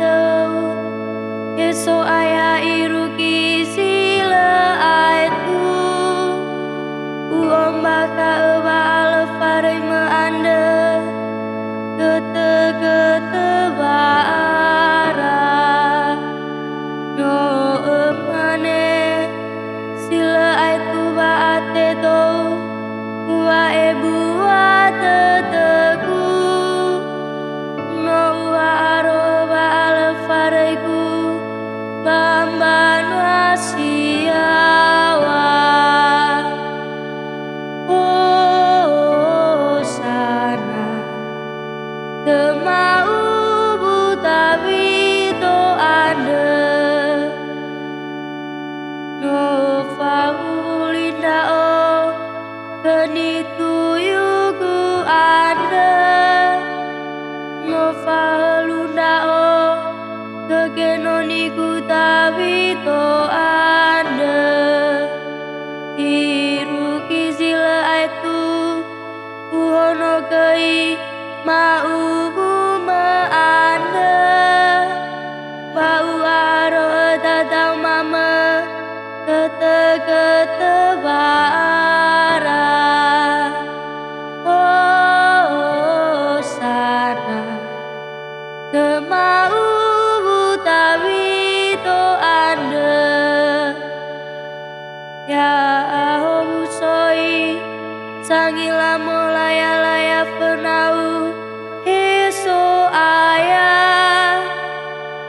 teu eso aya iruki sila aitu uombaka eba alfarai meanda kete bara no emane sila aitu baate do wa ebu wa teteku no wa aro ba alfaraiku bamban wasiawa oh sana temau butawi to ande no faulinda o keni tuyuku ande no falunda o kegenoniku tawi to ande iruki sila aitu uhono kei mau meanda bau aro tatau mama kete bara oh sana kemau butawi to ande ya ahusoi sangila molaya-laya penau eso ayah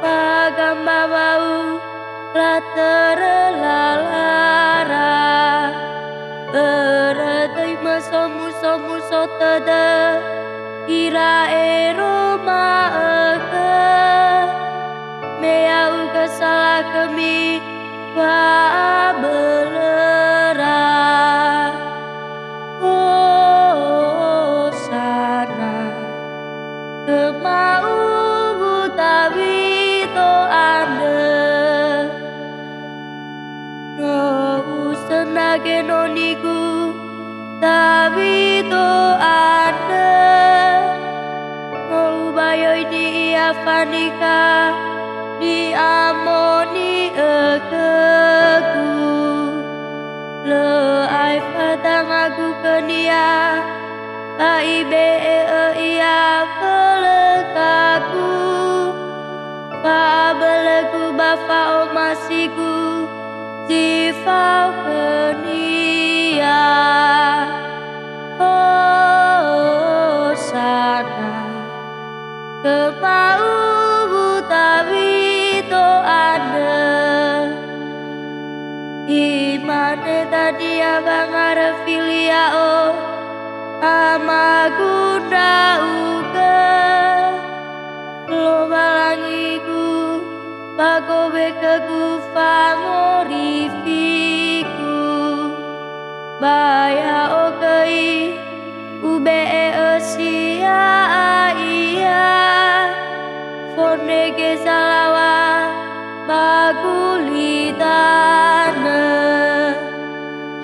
pagamba bau lalara beratay maso-muso tada ira ero maaka mea uga salah kami wa belera oh sana kemau butawi to ande no usenage noniku tawi to ande no ubayoi di Avanika di amoni ekeku le ai fatang aku kenia kaibe ia pelekaku fabeleku bafa omasiku sifau kenia oh sana kemau butawi to ande imane tadi abang filia o amagunda uga lo balangiku bagobe keku fangorifiku baya okei ube esia iya fonege salawa bagulitana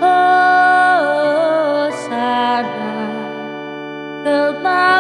oh sana kemau